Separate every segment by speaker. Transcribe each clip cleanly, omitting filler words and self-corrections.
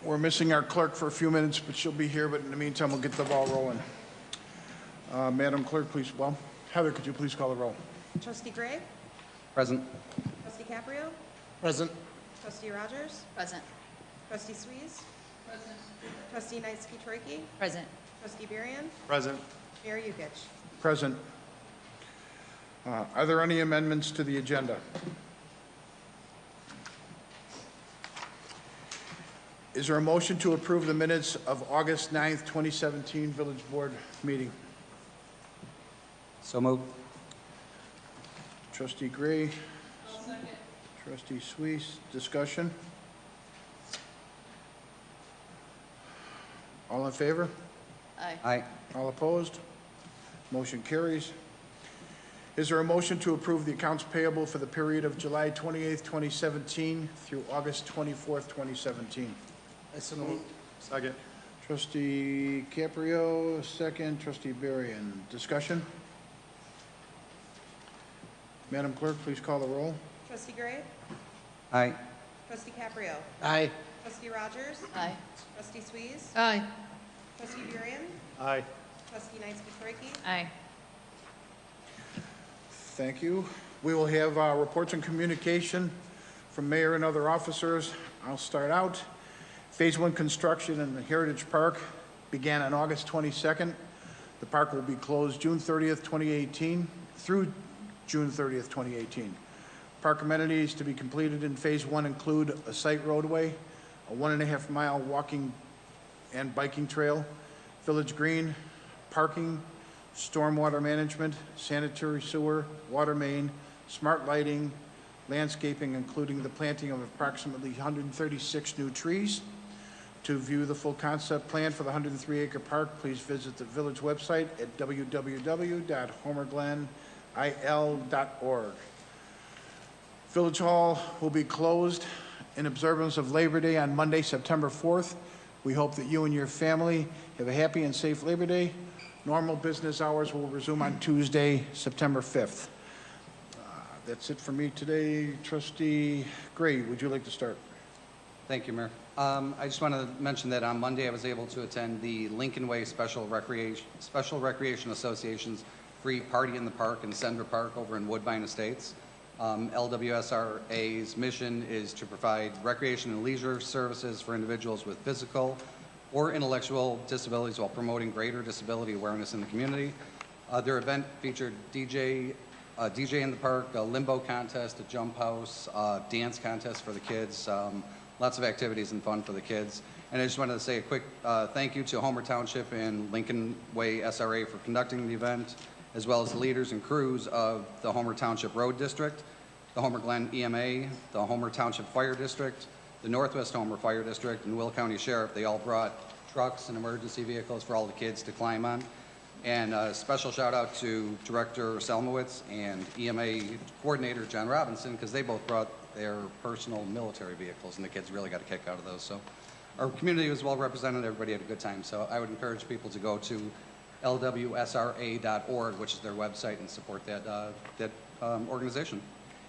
Speaker 1: We're missing our clerk for a few minutes, but she'll be here. But in the meantime, we'll get the ball rolling. Madam Clerk, please. Well, Heather, could you please call the roll?
Speaker 2: Trustee Gray?
Speaker 3: Present.
Speaker 2: Trustee Caprio?
Speaker 1: Present.
Speaker 2: Trustee Rogers?
Speaker 4: Present.
Speaker 2: Trustee Swees?
Speaker 4: Present.
Speaker 2: Trustee Knightsky-Troicke?
Speaker 4: Present.
Speaker 2: Trustee Burian?
Speaker 1: Present.
Speaker 2: Mayor Yukich?
Speaker 1: Present. Are there any amendments to the agenda? Is there a motion to approve the minutes of August 9th, 2017 Village Board meeting?
Speaker 3: So moved.
Speaker 1: Trustee Gray. Trustee Swees. Discussion? All in favor?
Speaker 4: Aye.
Speaker 3: Aye.
Speaker 1: All opposed? Motion carries. Is there a motion to approve the accounts payable for the period of July 28th, 2017 through August 24th, 2017?
Speaker 5: So moved. Second.
Speaker 1: Trustee Caprio, second. Trustee Burian. Discussion? Madam Clerk, please call the roll.
Speaker 2: Trustee Gray?
Speaker 3: Aye.
Speaker 2: Trustee Caprio?
Speaker 5: Aye.
Speaker 2: Trustee Rogers?
Speaker 4: Aye.
Speaker 2: Trustee Swees?
Speaker 4: Aye.
Speaker 2: Trustee Burian?
Speaker 5: Aye.
Speaker 2: Trustee Knightsky-Troicke?
Speaker 4: Aye.
Speaker 1: Thank you. We will have reports and communication from mayor and other officers. I'll start out. Phase 1 construction in the Heritage Park began on August 22nd. The park will be closed June 30th, 2018 through June 30th, 2018. Park amenities to be completed in Phase 1 include a site roadway, a 1.5-mile walking and biking trail, village green, parking, stormwater management, sanitary sewer, water main, smart lighting, landscaping, including the planting of approximately 136 new trees. To view the full concept plan for the 103-acre park, please visit the village website at www.homerglenil.org. Village Hall will be closed in observance of Labor Day on Monday, September 4th. We hope that you and your family have a happy and safe Labor Day. Normal business hours will resume on Tuesday, September 5th. That's it for me today. Trustee Gray, would you like to start?
Speaker 3: Thank you, Mayor. I just want to mention that on Monday I was able to attend the Lincoln Way Special Recreation Association's free party in the park in Sender Park over in Woodbine Estates. LWSRA's mission is to provide recreation and leisure services for individuals with physical or intellectual disabilities while promoting greater disability awareness in the community. Their event featured DJ in the park, a limbo contest, a jump house, dance contest for the kids, lots of activities and fun for the kids. And I just wanted to say a quick thank you to Homer Township and Lincoln Way SRA for conducting the event, as well as the leaders and crews of the Homer Township Road District, the Homer Glen EMA, the Homer Township Fire District, the Northwest Homer Fire District, and Will County Sheriff. They all brought trucks and emergency vehicles for all the kids to climb on. And a special shout out to Director Selmowitz and EMA Coordinator John Robinson, because they both brought their personal military vehicles, and the kids really got a kick out of those. So our community was well represented. Everybody had a good time. So I would encourage people to go to lwsra.org, which is their website, and support that, organization.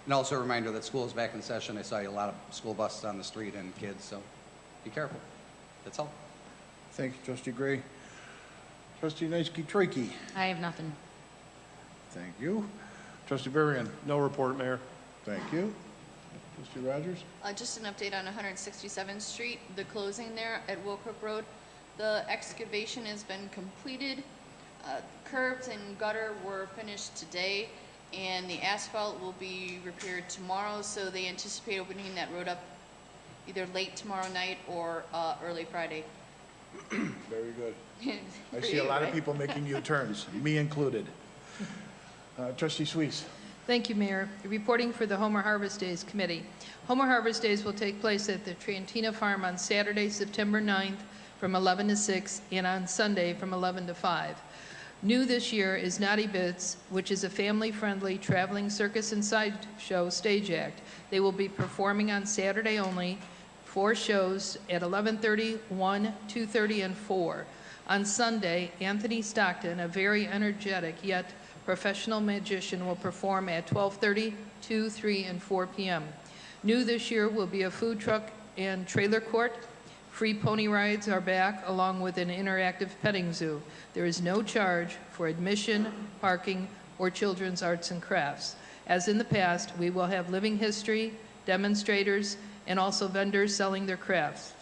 Speaker 3: And also a reminder that school is back in session. I saw a lot of school buses on the street and kids, so be careful. That's all.
Speaker 1: Thank you, Trustee Gray. Trustee Knightsky-Troicke.
Speaker 4: I have nothing.
Speaker 1: Thank you. Trustee Burian.
Speaker 5: No report, Mayor.
Speaker 1: Thank you. Trustee Rogers.
Speaker 4: Just an update on 167th Street, the closing there at Wilcrook Road. The excavation has been completed. Curbs and gutter were finished today, and the asphalt will be repaired tomorrow, so they anticipate opening that road up either late tomorrow night or early Friday.
Speaker 1: Very good. I see a lot of people making U-turns, me included. Trustee Swees.
Speaker 6: Thank you, Mayor. Reporting for the Homer Harvest Days Committee. Homer Harvest Days will take place at the Trantina Farm on Saturday, September 9th from 11 to 6 and on Sunday from 11 to 5. New this year is Naughty Bits, which is a family-friendly traveling circus and sideshow stage act. They will be performing on Saturday only, 4 shows at 11:30, 1, 2:30, and 4. On Sunday, Anthony Stockton, a very energetic yet professional magician, will perform at 12:30, 2, 3, and 4 p.m. New this year will be a food truck and trailer court. Free pony rides are back, along with an interactive petting zoo. There is no charge for admission, parking, or children's arts and crafts. As in the past, we will have living history, demonstrators, and also vendors selling their crafts.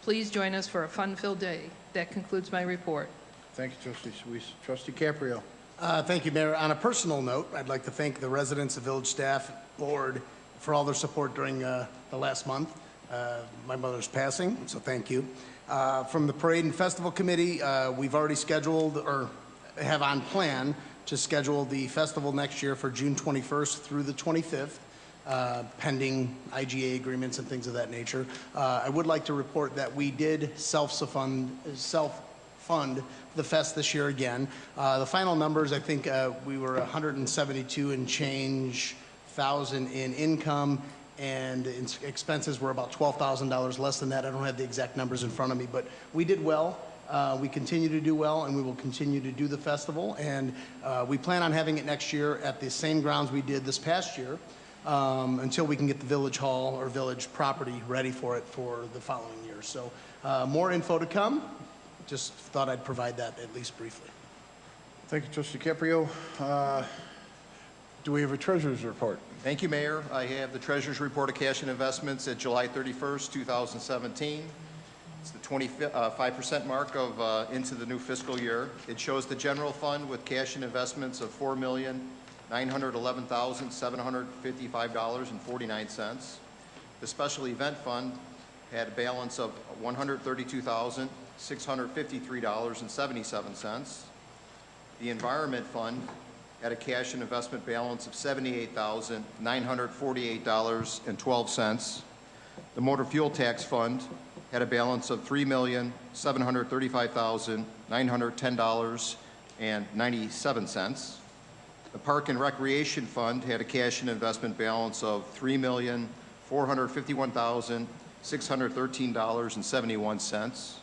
Speaker 6: Please join us for a fun-filled day. That concludes my report.
Speaker 1: Thank you, Trustee Weiss. Trustee Caprio.
Speaker 7: Thank you, Mayor. On a personal note, I'd like to thank the residents, the village staff, board for all their support during the last month. My mother's passing, so thank you. From the Parade and Festival Committee, we've already scheduled or have on plan to schedule the festival next year for June 21st through the 25th, pending IGA agreements and things of that nature. I would like to report that we did self-fund the fest this year again. The final numbers, I think we were 172 and change thousand in income, and expenses were about $12,000 less than that. I don't have the exact numbers in front of me, but we did well. We continue to do well, and we will continue to do the festival. And we plan on having it next year at the same grounds we did this past year until we can get the village hall or village property ready for it for the following year. So more info to come. Just thought I'd provide that at least briefly.
Speaker 1: Thank you, Trustee Caprio. Do we have a treasurer's report?
Speaker 8: Thank you, Mayor. I have the Treasurer's Report of Cash and Investments at July 31st, 2017. It's the 25% mark of into the new fiscal year. It shows the general fund with cash and investments of $4,911,755.49. The special event fund had a balance of $132,653.77. The environment fund had a cash and investment balance of $78,948.12. The motor fuel tax fund had a balance of $3,735,910.97. The park and recreation fund had a cash and investment balance of $3,451,613.71.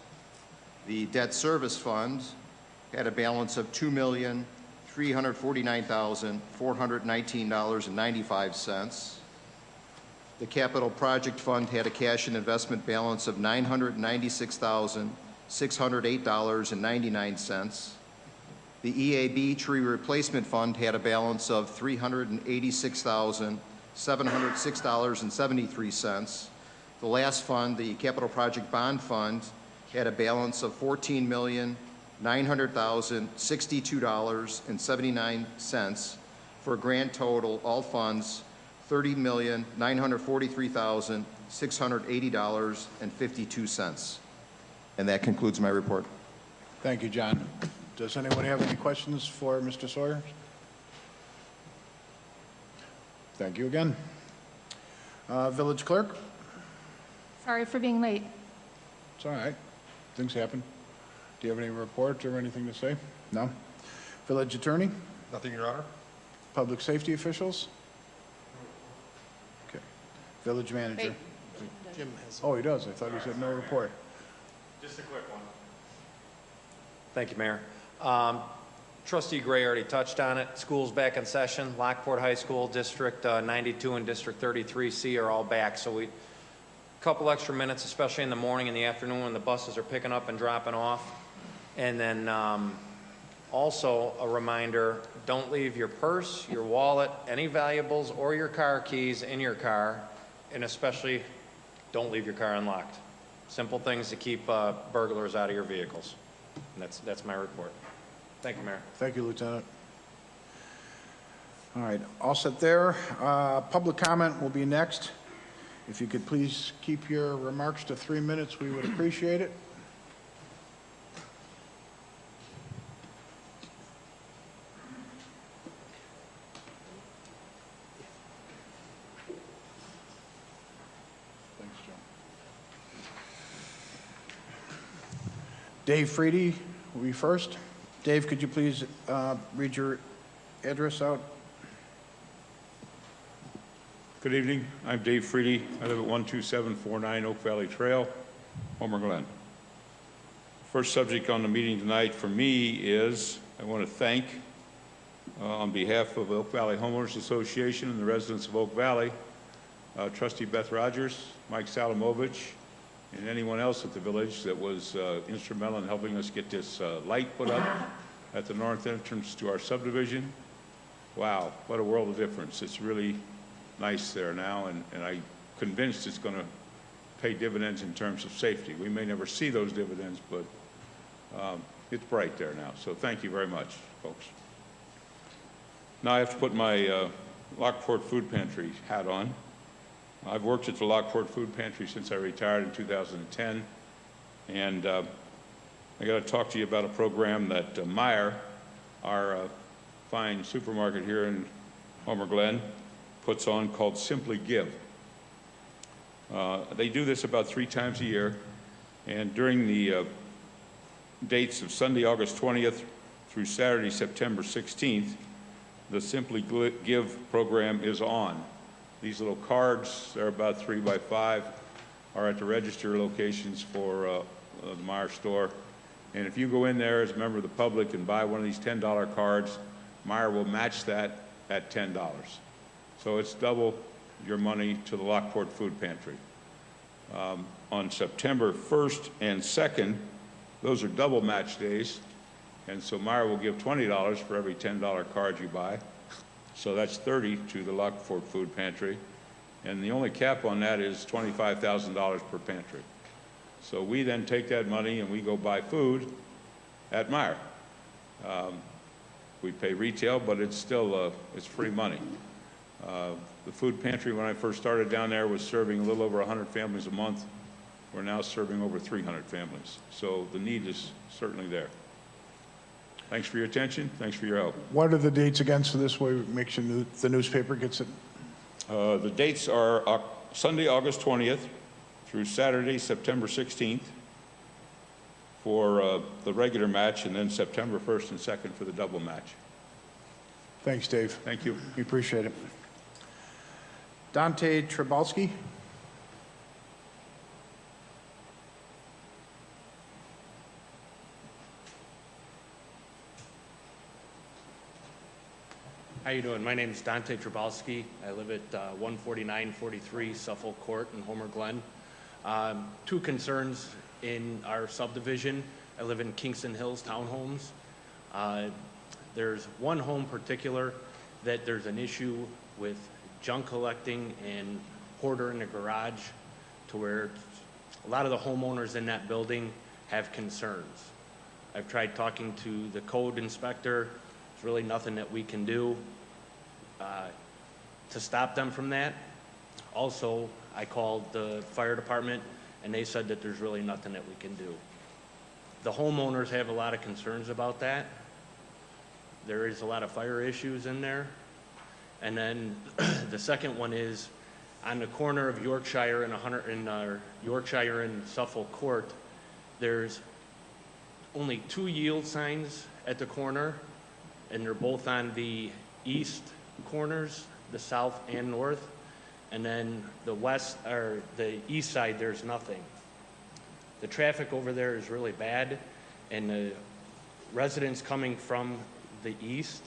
Speaker 8: The debt service fund had a balance of $2,349,419.95. The capital project fund had a cash and investment balance of $996,608.99. The EAB tree replacement fund had a balance of $386,706.73. The last fund, the capital project bond fund, had a balance of $14,900,062.79 for a grand total, all funds, $30,943,680.52. And that concludes my report.
Speaker 1: Thank you, John. Does anyone have any questions for Mr. Sawyer? Thank you again. Village Clerk?
Speaker 9: Sorry for being late.
Speaker 1: It's all right. Things happen. Do you have any report or anything to say? No? Village Attorney?
Speaker 5: Nothing, Your Honor.
Speaker 1: Public safety officials? Okay. Village Manager?
Speaker 7: Jim has.
Speaker 1: Oh, he does. I thought he said no report.
Speaker 10: Just a quick one. Thank you, Mayor. Trustee Gray already touched on it. School's back in session. Lockport High School, District 92 and District 33C are all back. So a couple extra minutes, especially in the morning and the afternoon when the buses are picking up and dropping off. And then also a reminder, don't leave your purse, your wallet, any valuables, or your car keys in your car. And especially, don't leave your car unlocked. Simple things to keep burglars out of your vehicles. And that's my report. Thank you, Mayor.
Speaker 1: Thank you, Lieutenant. All right, all set there. Public comment will be next. If you could please keep your remarks to 3 minutes, we would appreciate it. Thanks, Joe. Dave Freedy will be first. Dave, could you please read your address out?
Speaker 11: Good evening. I'm Dave Freedy. I live at 12749 Oak Valley Trail, Homer Glen. First subject on the meeting tonight for me is I want to thank, on behalf of Oak Valley Homeowners Association and the residents of Oak Valley, Trustee Beth Rogers, Mike Salamovich, and anyone else at the village that was instrumental in helping us get this light put up at the north entrance to our subdivision. Wow, what a world of difference. It's really nice there now, and I'm convinced it's going to pay dividends in terms of safety. We may never see those dividends, but it's bright there now. So thank you very much, folks. Now I have to put my Lockport Food Pantry hat on. I've worked at the Lockport Food Pantry since I retired in 2010, and I got to talk to you about a program that Meijer, our fine supermarket here in Homer Glen, puts on called Simply Give. They do this about 3 times a year, and during the dates of Sunday, August 20th through Saturday, September 16th, the Simply Give program is on. These little cards, they're about 3 by 5, are at the register locations for the Meijer store. And if you go in there as a member of the public and buy one of these $10 cards, Meijer will match that at $10. So it's double your money to the Lockport Food Pantry. On September 1st and 2nd, those are double match days, and so Meijer will give $20 for every $10 card you buy. So that's $30 to the Lockport Food Pantry, and the only cap on that is $25,000 per pantry. So we then take that money and we go buy food at Meijer. We pay retail, but it's still it's free money. The food pantry, when I first started down there, was serving a little over 100 families a month. We're now serving over 300 families. So the need is certainly there. Thanks for your attention. Thanks for your help.
Speaker 1: What are the dates again, so this way it makes the newspaper gets it?
Speaker 11: The dates are Sunday, August 20th through Saturday, September 16th for the regular match, and then September 1st and 2nd for the double match.
Speaker 1: Thanks, Dave.
Speaker 11: Thank you.
Speaker 1: We appreciate it. Dante Trebalski.
Speaker 12: How you doing? My name is Dante Trebalski. I live at 14943 Suffolk Court in Homer Glen. 2 concerns in our subdivision. I live in Kingston Hills Townhomes. There's one home particular that there's an issue with junk collecting and hoarder in the garage, to where a lot of the homeowners in that building have concerns. I've tried talking to the code inspector. There's really nothing that we can do to stop them from that. Also, I called the fire department and they said that there's really nothing that we can do. The homeowners have a lot of concerns about that. There is a lot of fire issues in there. And then the second one is on the corner of Yorkshire and Yorkshire and Suffolk Court, there's only 2 yield signs at the corner, and they're both on the east corners, the south and north, and then the west or the east side there's nothing. The traffic over there is really bad, and the residents coming from the east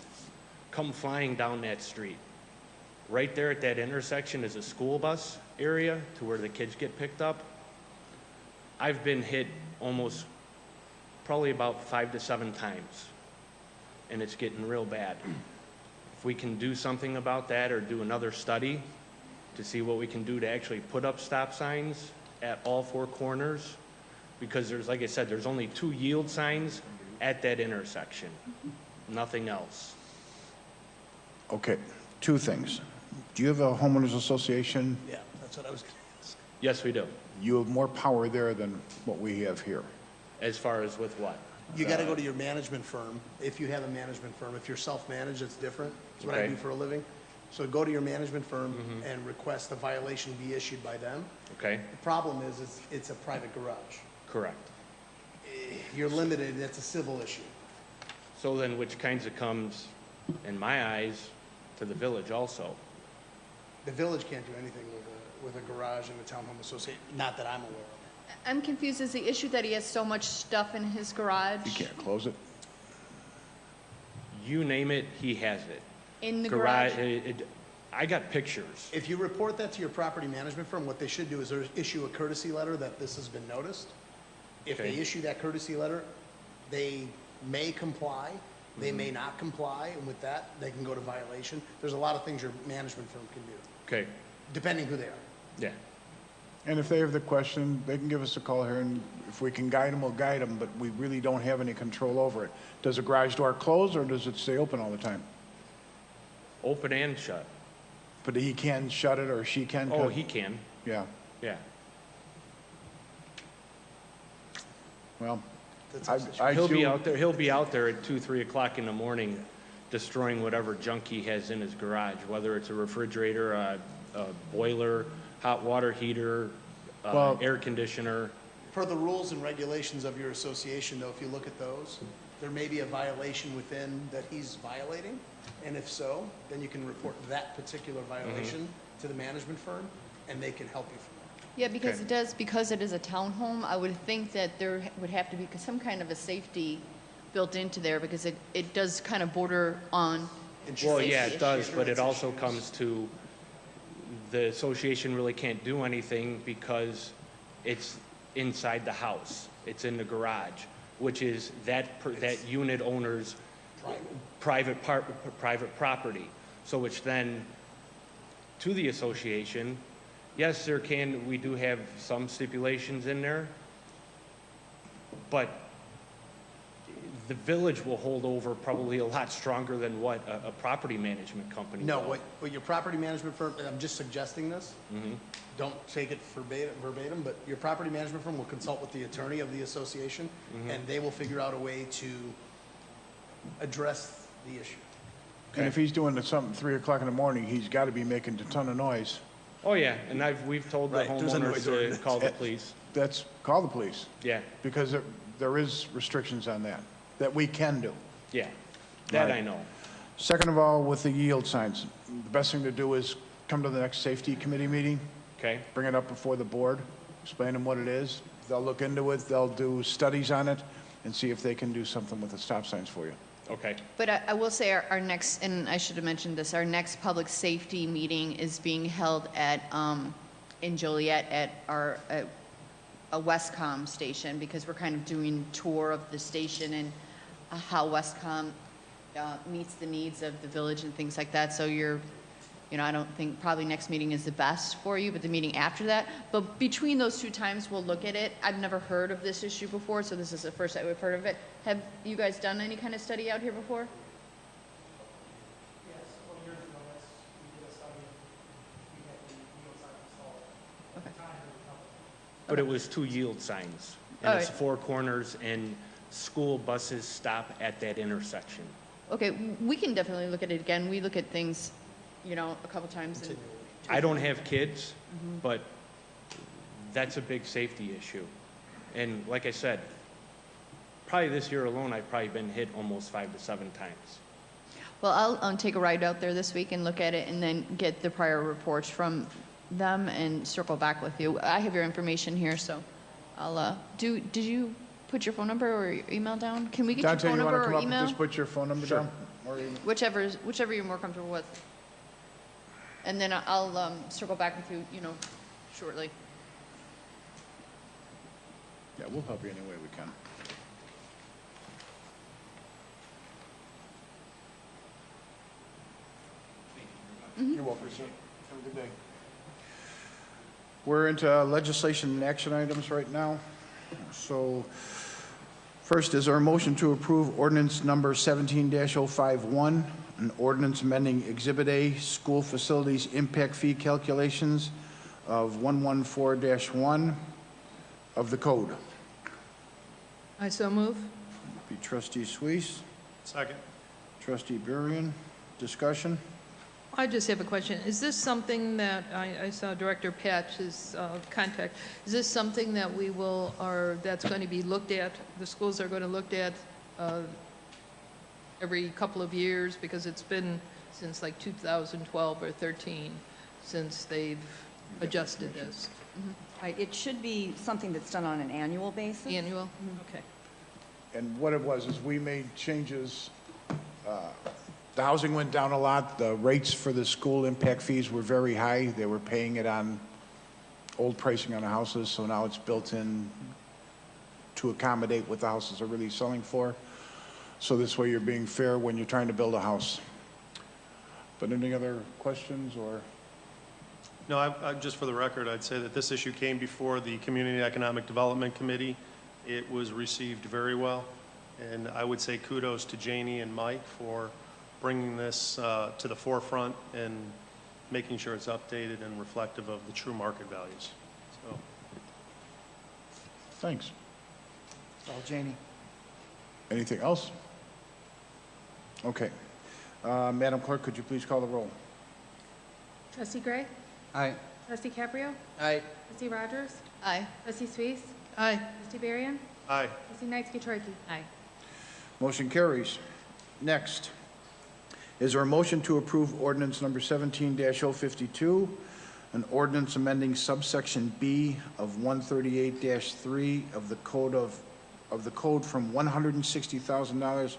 Speaker 12: come flying down that street. Right there at that intersection is a school bus area to where the kids get picked up. I've been hit almost probably about 5 to 7 times, and it's getting real bad. If we can do something about that, or do another study to see what we can do to actually put up stop signs at all 4 corners, because there's, like I said, there's only 2 yield signs at that intersection, nothing else.
Speaker 1: Okay, 2 things. Do you have a homeowners association?
Speaker 7: Yeah, that's what I was going to ask.
Speaker 12: Yes, we do.
Speaker 1: You have more power there than what we have here.
Speaker 12: As far as with what?
Speaker 7: You got to go to your management firm. If you have a management firm, if you're self-managed, it's different. It's what I do for a living. So go to your management firm and request a violation be issued by them.
Speaker 12: Okay.
Speaker 7: The problem is it's a private garage.
Speaker 12: Correct.
Speaker 7: You're limited, that's a civil issue.
Speaker 12: So then which kinds of comes, in my eyes, to the village also.
Speaker 7: The village can't do anything with a garage in the townhome association, not that I'm aware of.
Speaker 4: I'm confused. Is the issue that he has so much stuff in his garage?
Speaker 1: You can't close it.
Speaker 12: You name it, he has it.
Speaker 4: In the garage?
Speaker 12: I got pictures.
Speaker 7: If you report that to your property management firm, what they should do is issue a courtesy letter that this has been noticed. If they
Speaker 12: Okay.
Speaker 7: issue that courtesy letter, they may comply, they may not comply, and with that, they can go to violation. There's a lot of things your management firm can do,
Speaker 12: Okay,
Speaker 7: depending who they are.
Speaker 12: yeah.
Speaker 1: And if they have the question, they can give us a call here, and if we can guide them, we'll guide them, but we really don't have any control over it. Does the garage door close, or does it stay open all the time?
Speaker 12: Open and shut.
Speaker 1: But he can shut it, or she can?
Speaker 12: Oh, he can,
Speaker 1: Yeah,
Speaker 12: yeah.
Speaker 1: well,
Speaker 7: That's
Speaker 1: I
Speaker 7: up to
Speaker 1: I
Speaker 12: He'll be
Speaker 1: do,
Speaker 12: out there, he'll be out there at 2, 3 o'clock in the morning destroying whatever junk he has in his garage, whether it's a refrigerator, a boiler, hot water heater,
Speaker 1: Well-
Speaker 12: air conditioner.
Speaker 7: Per the rules and regulations of your association, though, if you look at those, there may be a violation within that he's violating, and if so, then you can report that particular violation to the management firm, and they can help you from there.
Speaker 4: Yeah, because
Speaker 12: Okay.
Speaker 4: because it is a townhome, I would think that there would have to be some kind of a safety built into there, because it does kind of border on.
Speaker 12: Well, yeah, it does, but it also comes to, the association really can't do anything because it's inside the house. It's in the garage, which is that unit owner's private property. So which then, to the association, yes, we do have some stipulations in there, but the village will hold over probably a lot stronger than what a property management company
Speaker 7: No,
Speaker 12: will.
Speaker 7: what your property management firm, and I'm just suggesting this, don't take it verbatim, but your property management firm will consult with the attorney of the association, and they will figure out a way to address the issue.
Speaker 1: and if he's doing something 3 o'clock in the morning, he's got to be making a ton of noise.
Speaker 12: Oh, yeah, and we've told the
Speaker 7: Right, there's a
Speaker 12: homeowners
Speaker 7: noise
Speaker 12: to
Speaker 7: ordinance.
Speaker 12: call the police.
Speaker 1: Call the police,
Speaker 12: Yeah,
Speaker 1: because there is restrictions on that we can do.
Speaker 12: yeah, that
Speaker 1: Right.
Speaker 12: I know.
Speaker 1: Second of all, with the yield signs, the best thing to do is come to the next safety committee meeting,
Speaker 12: Okay,
Speaker 1: bring it up before the board, explain them what it is. They'll look into it, they'll do studies on it, and see if they can do something with the stop signs for you.
Speaker 12: okay,
Speaker 4: But I will say our next, and I should have mentioned this, our next public safety meeting is being held in Joliet at a Westcom station, because we're kind of doing tour of the station and how Westcom meets the needs of the village and things like that. So I don't think probably next meeting is the best for you, but the meeting after that. But between those two times, we'll look at it. I've never heard of this issue before, so this is the first time we've heard of it. Have you guys done any kind of study out here before?
Speaker 13: Yes, 20 years ago, we did a study, we had the yield sign installed. At the time, it was nothing.
Speaker 12: but it was 2 yield signs,
Speaker 4: All
Speaker 12: and it's
Speaker 4: right.
Speaker 12: 4 corners, and school buses stop at that intersection.
Speaker 4: Okay, we can definitely look at it again. We look at things, a couple times. And
Speaker 12: I don't have kids, but that's a big safety issue. And like I said, probably this year alone, I've probably been hit almost 5 to 7 times.
Speaker 4: Well, I'll take a ride out there this week and look at it, and then get the prior reports from them and circle back with you. I have your information here, so I'll did you put your phone number or your email down? Can we get
Speaker 1: Dante,
Speaker 4: your phone
Speaker 1: you want
Speaker 4: number
Speaker 1: to come
Speaker 4: or
Speaker 1: up and
Speaker 4: email?
Speaker 1: just put your phone number
Speaker 12: Sure.
Speaker 1: down? Or email?
Speaker 4: Whichever you're more comfortable with. And then I'll circle back with you, shortly.
Speaker 1: Yeah, we'll help you any way we can. You're welcome, sir. Have a good day. We're into legislation and action items right now. So first is our motion to approve ordinance number 17-051, an ordinance amending Exhibit A, school facilities impact fee calculations of 114-1 of the code.
Speaker 6: I so move.
Speaker 1: Be trustee Suisse,
Speaker 5: Second.
Speaker 1: trustee Burien. Discussion?
Speaker 6: I just have a question. Is this something that, I saw Director Patch's contact, is this something that we will, or that's going to be looked at, the schools are going to look at every couple of years, because it's been since like 2012 or 13 since they've adjusted this.
Speaker 14: Right, it should be something that's done on an annual basis.
Speaker 6: Annual? Okay.
Speaker 1: And what it was is we made changes. The housing went down a lot. The rates for the school impact fees were very high. They were paying it on old pricing on the houses, so now it's built in to accommodate what the houses are really selling for. So this way you're being fair when you're trying to build a house. But any other questions or?
Speaker 5: No, just for the record, I'd say that this issue came before the Community Economic Development Committee. It was received very well, and I would say kudos to Janie and Mike for bringing this to the forefront and making sure it's updated and reflective of the true market values. So,
Speaker 1: Thanks.
Speaker 14: All Janie.
Speaker 1: Anything else? Okay. Madam Clerk, could you please call the roll?
Speaker 9: Trustee Gray?
Speaker 3: Aye.
Speaker 9: Trustee Caprio?
Speaker 3: Aye.
Speaker 9: Trustee Rogers?
Speaker 4: Aye.
Speaker 9: Trustee Suisse?
Speaker 6: Aye.
Speaker 9: Trustee Barrion?
Speaker 5: aye.
Speaker 9: Trustee Knightsky-Treuke?
Speaker 4: Aye.
Speaker 1: Motion carries. Next, is there a motion to approve ordinance number 17-052, an ordinance amending subsection B of 138-3 of the code from $160,000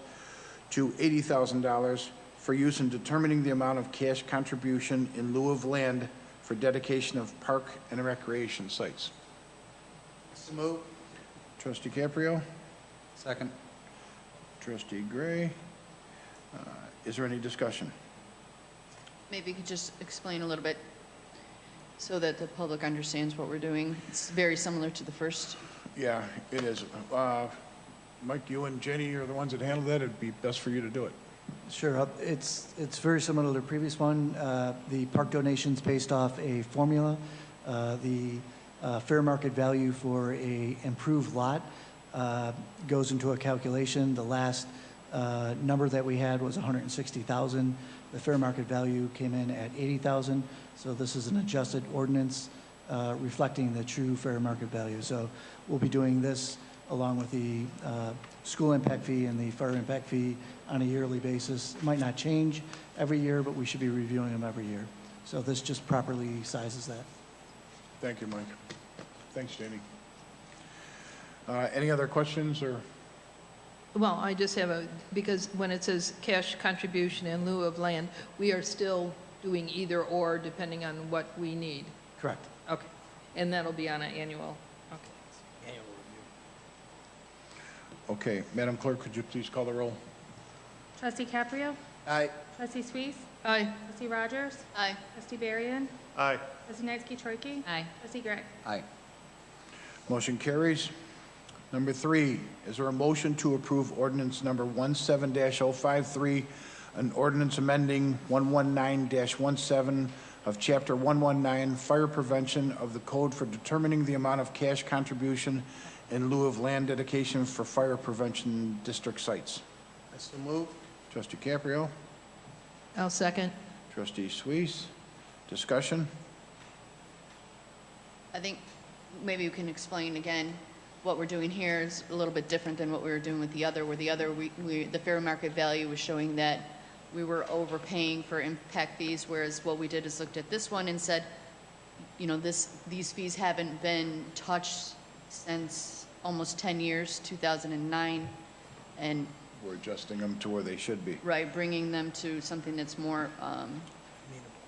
Speaker 1: to $80,000 for use in determining the amount of cash contribution in lieu of land for dedication of park and recreation sites?
Speaker 7: So move.
Speaker 1: Trustee Caprio?
Speaker 3: Second.
Speaker 1: Trustee Gray? Is there any discussion?
Speaker 4: Maybe you could just explain a little bit so that the public understands what we're doing. It's very similar to the first.
Speaker 1: Yeah, it is. Mike, you and Jenny are the ones that handle that. It'd be best for you to do it.
Speaker 15: Sure. It's very similar to the previous one. The park donation's based off a formula. The fair market value for a improved lot goes into a calculation. The last number that we had was 160,000. The fair market value came in at 80,000. So this is an adjusted ordinance reflecting the true fair market value. So we'll be doing this along with the school impact fee and the fire impact fee on a yearly basis. It might not change every year, but we should be reviewing them every year. So this just properly sizes that.
Speaker 1: Thank you, Mike. Thanks, Jenny. Any other questions or?
Speaker 6: Well, I just have because when it says cash contribution in lieu of land, we are still doing either or depending on what we need.
Speaker 15: Correct.
Speaker 6: Okay. And that'll be on an annual, okay.
Speaker 7: Annual review.
Speaker 1: Okay, Madam Clerk, could you please call the roll?
Speaker 9: Trustee Caprio?
Speaker 7: Aye.
Speaker 9: Trustee Suisse?
Speaker 6: Aye.
Speaker 9: Trustee Rogers?
Speaker 4: Aye.
Speaker 9: Trustee Barrion?
Speaker 5: Aye.
Speaker 9: Trustee Knightsky-Treuke?
Speaker 4: Aye.
Speaker 9: Trustee Gray?
Speaker 3: Aye.
Speaker 1: Motion carries. Number 3, is there a motion to approve ordinance number 17-053, an ordinance amending 119-17 of Chapter 119, Fire Prevention of the Code for determining the amount of cash contribution in lieu of land dedication for fire prevention district sites?
Speaker 7: So move.
Speaker 1: Trustee Caprio?
Speaker 6: I'll second.
Speaker 1: Trustee Suisse? Discussion?
Speaker 4: I think maybe you can explain again what we're doing here is a little bit different than what we were doing with the other, where the other, the fair market value was showing that we were overpaying for impact fees, whereas what we did is looked at this one and said, you know, these fees haven't been touched since almost 10 years, 2009, and
Speaker 1: We're adjusting them to where they should be.
Speaker 4: right, bringing them to something that's more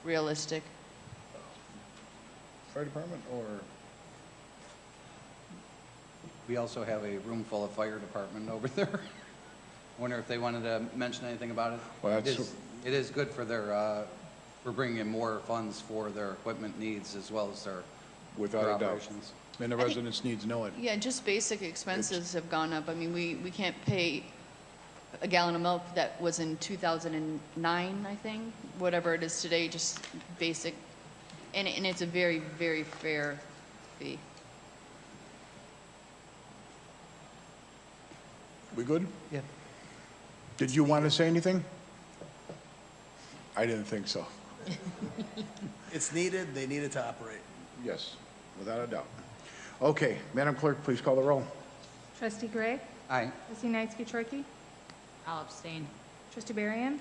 Speaker 4: realistic.
Speaker 1: Fire department or?
Speaker 3: We also have a room full of fire department over there. Wonder if they wanted to mention anything about it?
Speaker 1: Well,
Speaker 3: It is good for their, for bringing in more funds for their equipment needs as well as their
Speaker 1: Without a doubt.
Speaker 3: operations.
Speaker 1: And the
Speaker 4: I think-
Speaker 1: residents needs know it.
Speaker 4: Yeah, just basic expenses have gone up. I mean, we can't pay a gallon of milk that was in 2009, I think, whatever it is today, just basic. And it's a very, very fair fee.
Speaker 1: We good?
Speaker 15: Yeah.
Speaker 1: Did you want to say anything? I didn't think so.
Speaker 7: It's needed. They need it to operate.
Speaker 1: Yes, without a doubt. Okay, Madam Clerk, please call the roll.
Speaker 9: Trustee Gray?
Speaker 3: Aye.
Speaker 9: Trustee Knightsky-Treuke?
Speaker 4: I'll abstain.
Speaker 9: Trustee Barrian?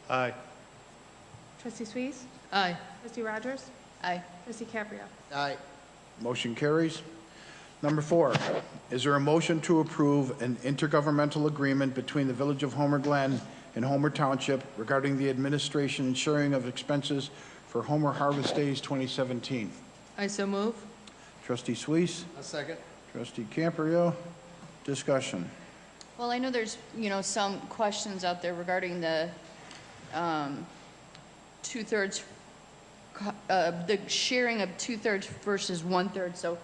Speaker 5: Aye.
Speaker 9: Trustee Suisse?
Speaker 6: Aye.
Speaker 9: Trustee Rogers?
Speaker 4: Aye.
Speaker 9: Trustee Caprio?
Speaker 8: Aye.
Speaker 1: Motion carries. Number 4, is there a motion to approve an intergovernmental agreement between the Village of Homer Glen and Homer Township regarding the administration and sharing of expenses for Homer Harvest Days 2017?
Speaker 6: I so move.
Speaker 1: Trustee Suisse,
Speaker 8: A second.
Speaker 1: trustee Caprio, discussion.
Speaker 4: Well, I know there's, some questions out there regarding the two-thirds, the sharing of two-thirds versus one-third. So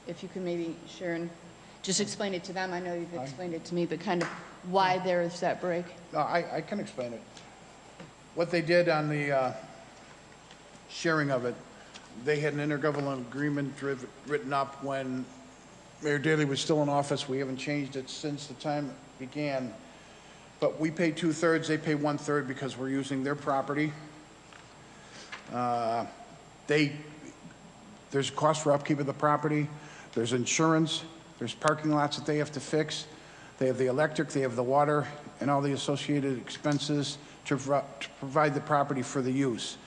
Speaker 4: if you could maybe, Sharon, just explain it to them. I know you've explained it to me, but kind of why there is that break.
Speaker 1: No, I can explain it. What they did on the sharing of it, they had an intergovernmental agreement written up when Mayor Daley was still in office. We haven't changed it since the time it began. But we pay 2/3, they pay 1/3 because we're using their property. There's a cost for upkeep of the property. There's insurance. There's parking lots that they have to fix. They have the electric, they have the water, and all the associated expenses to provide the property for the use.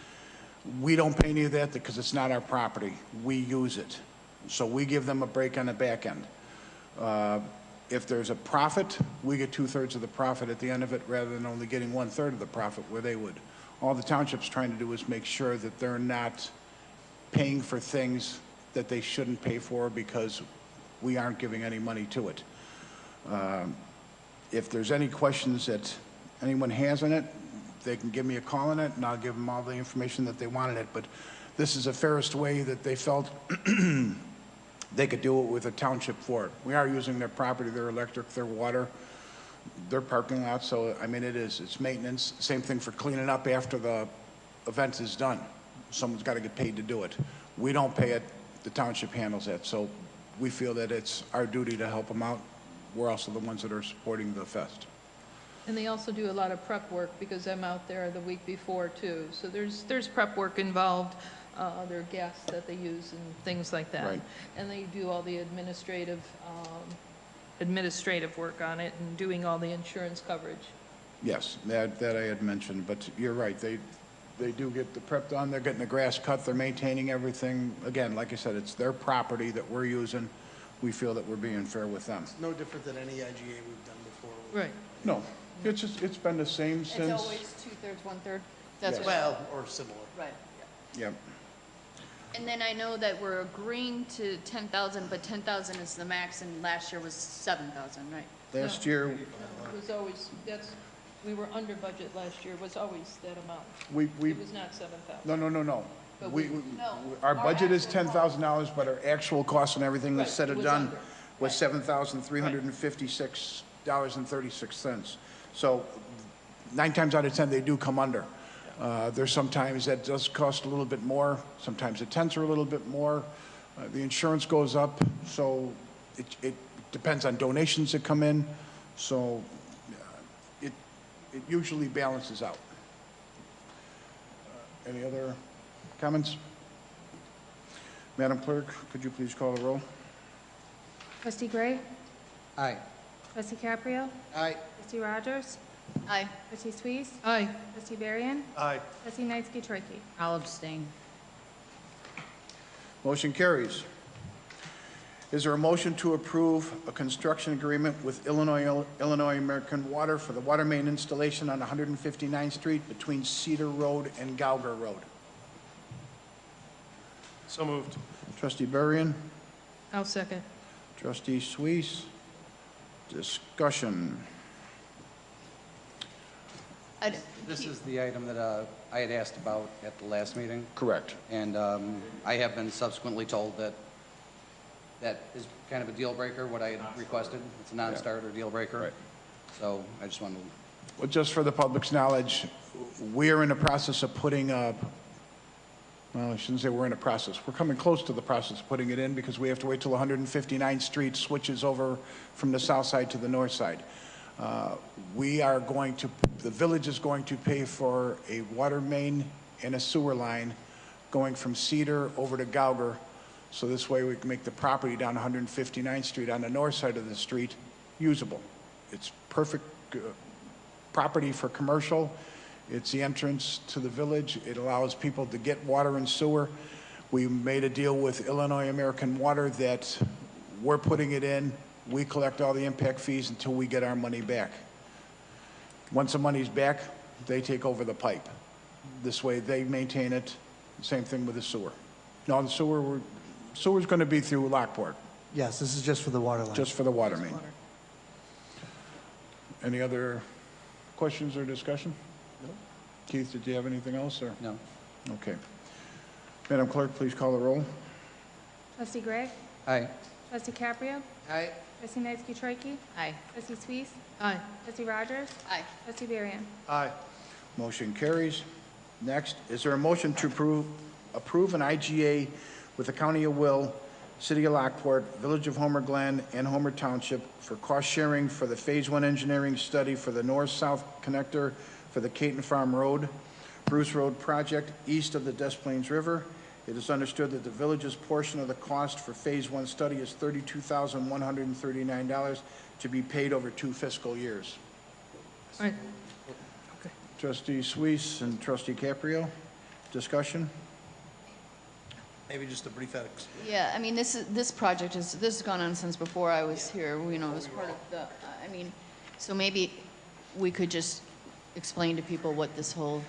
Speaker 1: We don't pay any of that because it's not our property. We use it. So we give them a break on the back end. If there's a profit, we get 2/3 of the profit at the end of it rather than only getting 1/3 of the profit where they would. All the township's trying to do is make sure that they're not paying for things that they shouldn't pay for because we aren't giving any money to it. If there's any questions that anyone has on it, they can give me a call on it, and I'll give them all the information that they want on it. But this is the fairest way that they felt they could do it with a township for it. We are using their property, their electric, their water, their parking lot, so, I mean, it's maintenance. Same thing for cleaning up after the event is done. Someone's got to get paid to do it. We don't pay it, the township handles that, so we feel that it's our duty to help them out. We're also the ones that are supporting the fest.
Speaker 6: And they also do a lot of prep work because I'm out there the week before too. So there's prep work involved. There are gas that they use and things like that.
Speaker 1: Right.
Speaker 6: And they do all the administrative work on it and doing all the insurance coverage.
Speaker 1: Yes, that I had mentioned, but you're right. They do get the prep done. They're getting the grass cut. They're maintaining everything. Again, like I said, it's their property that we're using. We feel that we're being fair with them.
Speaker 7: It's no different than any IGA we've done before.
Speaker 6: Right.
Speaker 1: No, it's been the same since.
Speaker 4: It's always 2/3, 1/3? That's
Speaker 1: Yes.
Speaker 4: what.
Speaker 7: Well, or similar.
Speaker 4: Right.
Speaker 1: Yep.
Speaker 4: And then I know that we're agreeing to 10,000, but 10,000 is the max, and last year was 7,000, right?
Speaker 1: Last
Speaker 6: No.
Speaker 1: year,
Speaker 6: It was always, we were under budget last year. It was always that amount.
Speaker 1: we
Speaker 6: It was not 7,000.
Speaker 1: no.
Speaker 6: But
Speaker 4: No.
Speaker 1: Our budget is
Speaker 4: actual
Speaker 1: $10,000, but our actual cost and everything
Speaker 6: Right,
Speaker 1: that's said
Speaker 6: it
Speaker 1: and
Speaker 6: was
Speaker 1: done
Speaker 6: under.
Speaker 1: was $7,356.36. So 9 times out of 10, they do come under. There's sometimes that does cost a little bit more. Sometimes the tents are a little bit more. The insurance goes up, so it depends on donations that come in. So it usually balances out. Any other comments? Madam Clerk, could you please call the roll?
Speaker 9: Trustee Gray?
Speaker 8: Aye.
Speaker 9: Trustee Caprio?
Speaker 8: Aye.
Speaker 9: Trustee Rogers?
Speaker 4: Aye.
Speaker 9: Trustee Suisse?
Speaker 6: Aye.
Speaker 9: Trustee Barrian?
Speaker 5: Aye.
Speaker 9: Trustee Knightsky-Treuke?
Speaker 14: I'll abstain.
Speaker 1: Motion carries. Is there a motion to approve a construction agreement with Illinois American Water for the water main installation on 159th Street between Cedar Road and Gauger Road?
Speaker 5: So moved.
Speaker 1: Trustee Burrian,
Speaker 6: I'll second.
Speaker 1: trustee Suisse, discussion.
Speaker 3: This is the item that I had asked about at the last meeting,
Speaker 1: Correct.
Speaker 3: and I have been subsequently told that that is kind of a deal breaker, what I had requested. It's a non-starter deal breaker.
Speaker 1: Right.
Speaker 3: So I just wanted to...
Speaker 1: Well, just for the public's knowledge, we're in the process of putting up, well, I shouldn't say we're in a process. We're coming close to the process of putting it in because we have to wait till 159th Street switches over from the south side to the north side. The village is going to pay for a water main and a sewer line going from Cedar over to Gauger. So this way we can make the property down 159th Street on the north side of the street usable. It's perfect property for commercial. It's the entrance to the village. It allows people to get water and sewer. We made a deal with Illinois American Water that we're putting it in. We collect all the impact fees until we get our money back. Once the money's back, they take over the pipe. This way they maintain it. Same thing with the sewer. No, the sewer's going to be through Lockport,
Speaker 15: Yes, this is just for the water line.
Speaker 1: just for the water main. Any other questions or discussion? Keith, did you have anything else, or?
Speaker 3: No.
Speaker 1: Okay. Madam Clerk, please call the roll.
Speaker 9: Trustee Gregg?
Speaker 3: Aye.
Speaker 9: Trustee Caprio?
Speaker 8: Aye.
Speaker 9: Trustee Knightsky-Treuke?
Speaker 4: Aye.
Speaker 9: Trustee Suisse?
Speaker 6: Aye.
Speaker 9: Trustee Rogers?
Speaker 4: Aye.
Speaker 9: Trustee Varian?
Speaker 5: Aye.
Speaker 1: Motion carries. Next, is there a motion to approve an IGA with the County of Will, City of Lockport, Village of Homer Glen, and Homer Township for cost sharing for the Phase 1 engineering study for the north-south connector for the Caton Farm Road, Bruce Road project east of the Des Plaines River. It is understood that the village's portion of the cost for Phase 1 study is $32,139 to be paid over 2 fiscal years.
Speaker 6: All right.
Speaker 1: Trustee Suisse and Trustee Caprio, discussion?
Speaker 7: Maybe just a brief explanation.
Speaker 4: Yeah, I mean, this project this has gone on since before I was here, you know, as part of the, I mean, so maybe we could just explain to people what this whole,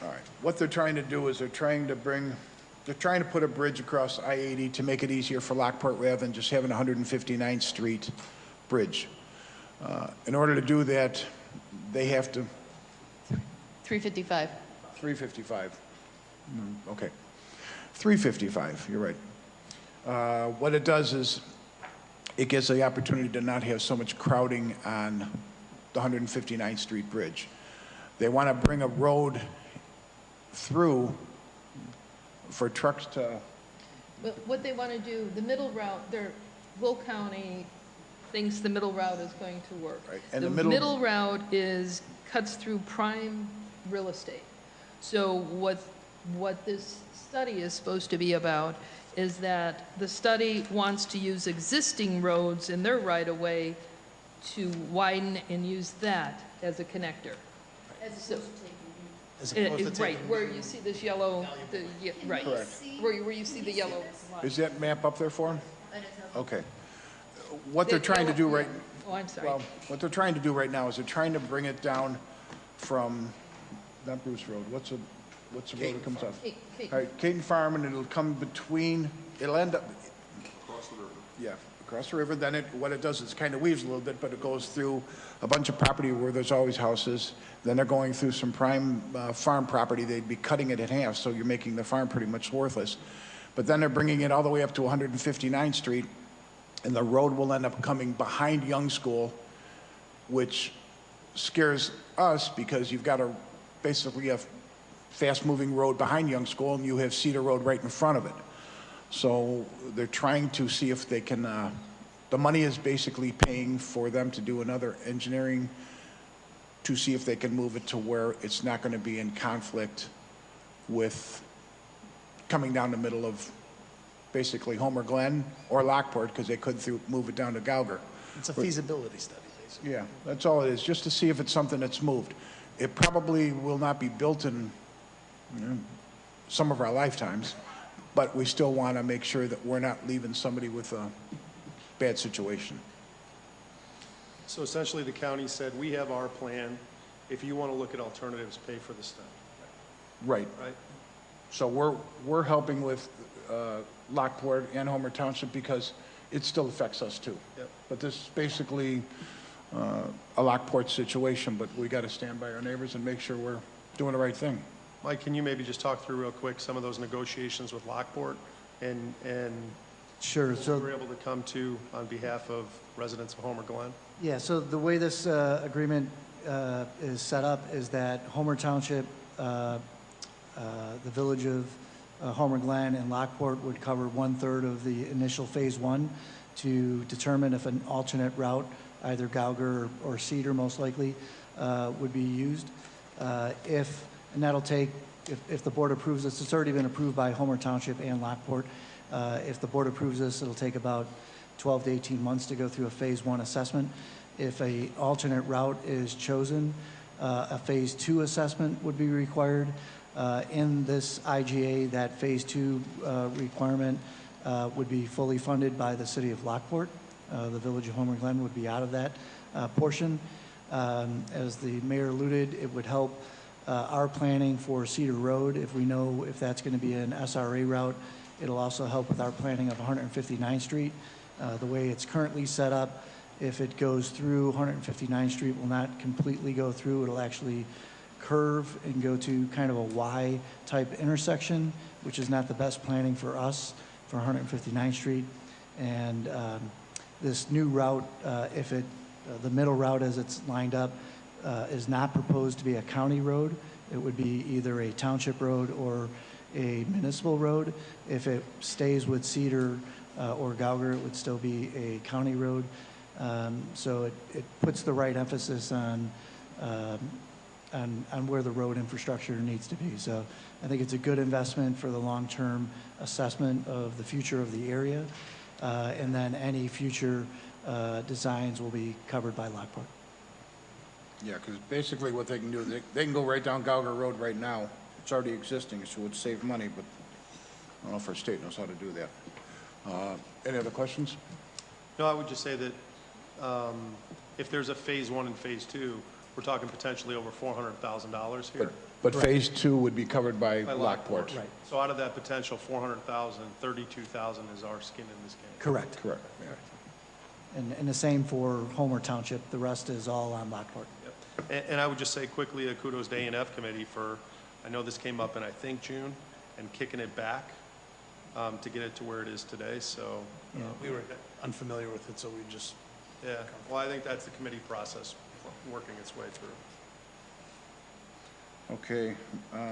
Speaker 1: All right. What they're trying to do is they're trying to put a bridge across I-80 to make it easier for Lockport rather than just having a 159th Street bridge. In order to do that, they have to,
Speaker 4: 355.
Speaker 1: 355. Okay. 355, you're right. What it does is it gives the opportunity to not have so much crowding on the 159th Street Bridge. They want to bring a road through for trucks to,
Speaker 6: But what they want to do, the middle route, Will County thinks the middle route is going to work.
Speaker 1: Right, and
Speaker 6: The
Speaker 1: the middle-
Speaker 6: middle route cuts through prime real estate. So what this study is supposed to be about is that the study wants to use existing roads in their right-of-way to widen and use that as a connector. So-
Speaker 7: As opposed to
Speaker 6: Right,
Speaker 7: taking-
Speaker 6: where you see this yellow, right.
Speaker 1: Correct.
Speaker 6: Where you see the yellow line.
Speaker 1: is that map up there for them? Okay. What they're trying to do right,
Speaker 6: Oh, I'm sorry.
Speaker 1: well, what they're trying to do right now is they're trying to bring it down from, not Bruce Road, what's the road that comes off?
Speaker 6: Kate.
Speaker 1: All right, Caton Farm, and it'll come between, it'll end up. Across the river. Yeah, across the river, then what it does is kind of weaves a little bit, but it goes through a bunch of property where there's always houses. Then they're going through some prime farm property, they'd be cutting it in half, so you're making the farm pretty much worthless. But then they're bringing it all the way up to 159th Street, and the road will end up coming behind Young School, which scares us because you've got basically a fast-moving road behind Young School, and you have Cedar Road right in front of it. So they're trying to see if they can, the money is basically paying for them to do another engineering to see if they can move it to where it's not going to be in conflict with coming down the middle of basically Homer Glen or Lockport, because they could move it down to Gauger.
Speaker 7: It's a feasibility study, basically.
Speaker 1: Yeah, that's all it is, just to see if it's something that's moved. It probably will not be built in some of our lifetimes, but we still want to make sure that we're not leaving somebody with a bad situation.
Speaker 5: So essentially, the county said, we have our plan. If you want to look at alternatives, pay for the study,
Speaker 1: Right.
Speaker 5: right?
Speaker 1: So we're helping with Lockport and Homer Township because it still affects us too.
Speaker 5: Yep.
Speaker 1: But this is basically a Lockport situation, but we got to stand by our neighbors and make sure we're doing the right thing.
Speaker 5: Mike, can you maybe just talk through real quick some of those negotiations with Lockport and
Speaker 15: Sure.
Speaker 5: what
Speaker 15: So
Speaker 5: we were able to come to on behalf of residents of Homer Glen?
Speaker 15: Yeah, so the way this agreement is set up is that Homer Township, the village of Homer Glen and Lockport would cover 1/3 of the initial Phase 1 to determine if an alternate route, either Gauger or Cedar most likely, would be used. And that'll take, if the board approves this, it's already been approved by Homer Township and Lockport. If the board approves this, it'll take about 12 to 18 months to go through a Phase 1 assessment. If a alternate route is chosen, a Phase 2 assessment would be required. In this IGA, that Phase 2 requirement would be fully funded by the city of Lockport. The Village of Homer Glen would be out of that portion. As the mayor alluded, it would help our planning for Cedar Road. If we know if that's going to be an SRA route, it'll also help with our planning of 159th Street. The way it's currently set up, if it goes through, 159th Street will not completely go through. It'll actually curve and go to kind of a Y-type intersection, which is not the best planning for us for 159th Street. And this new route, the middle route as it's lined up, is not proposed to be a county road. It would be either a township road or a municipal road. If it stays with Cedar or Gauger, it would still be a county road. So it puts the right emphasis on where the road infrastructure needs to be. So I think it's a good investment for the long-term assessment of the future of the area. And then any future designs will be covered by Lockport.
Speaker 1: Yeah, because basically what they can do, they can go right down Gauger Road right now. It's already existing, so it would save money, but I don't know if our state knows how to do that. Any other questions?
Speaker 5: No, I would just say that if there's a Phase 1 and Phase 2, we're talking potentially over $400,000 here.
Speaker 1: But Phase 2 would be covered by Lockport.
Speaker 5: Right. So out of that potential 400,000, 32,000 is our skin in this game.
Speaker 15: Correct.
Speaker 1: Correct. Yeah.
Speaker 15: And the same for Homer Township. The rest is all on Lockport.
Speaker 5: Yep. And I would just say quickly, a kudos to A&F Committee for, I know this came up in, I think, June, and kicking it back to get it to where it is today, so.
Speaker 7: Yeah, we were unfamiliar with it, so we just.
Speaker 5: Yeah, well, I think that's the committee process working its way through.
Speaker 1: Okay,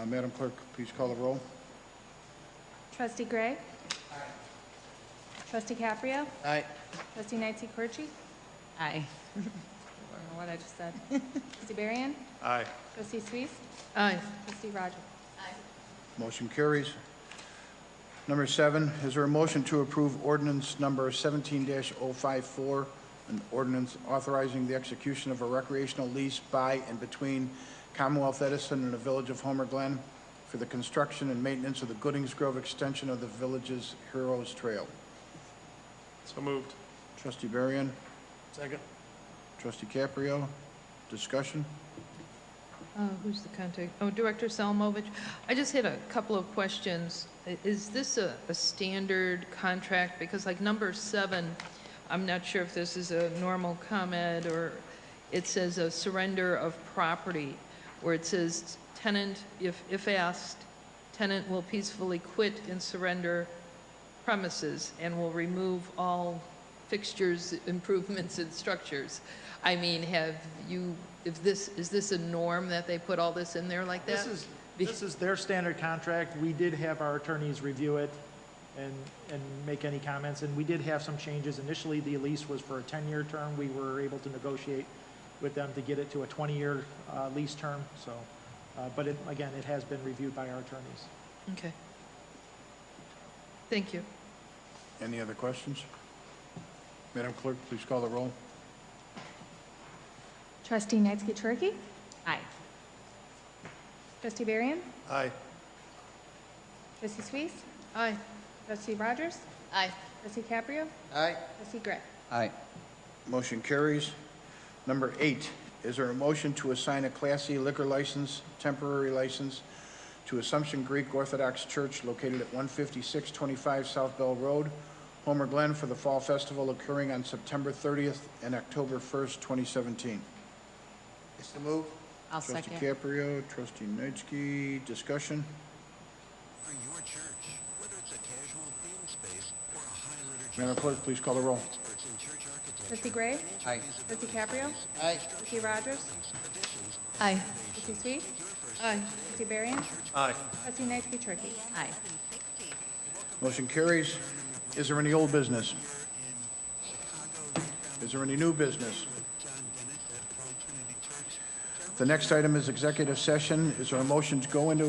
Speaker 1: Madam Clerk, please call the roll.
Speaker 9: Trustee Gray? Trustee Caprio?
Speaker 8: Aye.
Speaker 9: Trustee Knightley-Curchi?
Speaker 14: Aye.
Speaker 9: I don't know what I just said. Trustee Barrion?
Speaker 5: Aye.
Speaker 9: Trustee Suisse?
Speaker 6: Aye.
Speaker 9: Trustee Rogers?
Speaker 1: Motion carries. Number 7, is there a motion to approve ordinance number 17-054, an ordinance authorizing the execution of a recreational lease by and between Commonwealth Edison and the Village of Homer Glen for the construction and maintenance of the Goodings Grove extension of the village's Heroes Trail?
Speaker 5: So moved.
Speaker 1: Trustee Barrion,
Speaker 7: Second.
Speaker 1: Trustee Caprio, discussion?
Speaker 6: Who's the contact? Oh, Director Salamovich. I just had a couple of questions. Is this a standard contract? Because like number 7, I'm not sure if this is a normal comment or it says a surrender of property, where it says tenant, if asked, tenant will peacefully quit and surrender premises and will remove all fixtures, improvements, and structures. I mean, is this a norm that they put all this in there like that?
Speaker 13: This is their standard contract. We did have our attorneys review it and make any comments, and we did have some changes. Initially, the lease was for a 10-year term. We were able to negotiate with them to get it to a 20-year lease term. So, but again, it has been reviewed by our attorneys.
Speaker 6: Okay. Thank you.
Speaker 1: Any other questions? Madam Clerk, please call the roll.
Speaker 9: Trustee Knightley-Curchi?
Speaker 14: Aye.
Speaker 9: Trustee Barrion?
Speaker 5: Aye.
Speaker 9: Trustee Suisse?
Speaker 6: Aye.
Speaker 9: Trustee Rogers?
Speaker 4: Aye.
Speaker 9: Trustee Caprio?
Speaker 8: Aye.
Speaker 9: Trustee Gray?
Speaker 3: Aye.
Speaker 1: Motion carries. Number 8, is there a motion to assign a Class C liquor license, temporary license, to Assumption Greek Orthodox Church located at 15625 South Bell Road, Homer Glen, for the Fall Festival occurring on September 30th and October 1st, 2017?
Speaker 8: It's the move.
Speaker 14: I'll
Speaker 1: Trustee
Speaker 14: second.
Speaker 1: Caprio, Trustee Knightsky, discussion?
Speaker 16: For your church, whether it's a casual theme space or a high liturgy.
Speaker 1: Madam Clerk, please call the roll.
Speaker 16: Experts in church architecture.
Speaker 9: Trustee Gray?
Speaker 3: Aye.
Speaker 9: Trustee Caprio?
Speaker 8: Aye.
Speaker 9: Trustee Rogers?
Speaker 4: Aye.
Speaker 9: Trustee Suisse?
Speaker 6: Aye.
Speaker 9: Trustee Barrion?
Speaker 5: Aye.
Speaker 9: Trustee Knightley-Curchi?
Speaker 14: Aye.
Speaker 1: Motion carries. Is there any old business? Is there any new business? The next item is executive session. Is there a motion to go into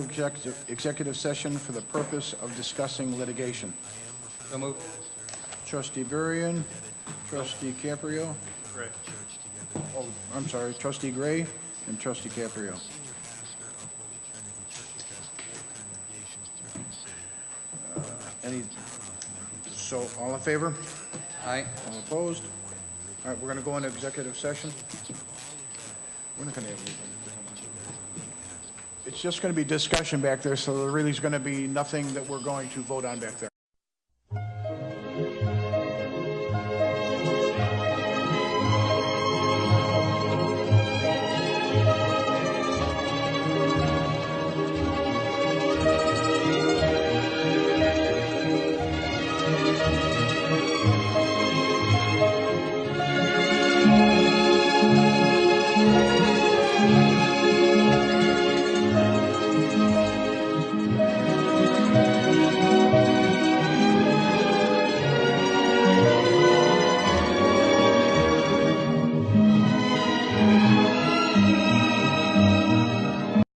Speaker 1: executive session for the purpose of discussing litigation?
Speaker 3: So moved.
Speaker 1: Trustee Burrion, Trustee Caprio,
Speaker 5: Great.
Speaker 1: oh, I'm sorry, Trustee Gray, And trustee Caprio. Any, so all in favor?
Speaker 3: Aye.
Speaker 1: All opposed? All right, we're going to go into executive session. We're not going to have anything. It's just going to be discussion back there, so there really is going to be nothing that we're going to vote on back there.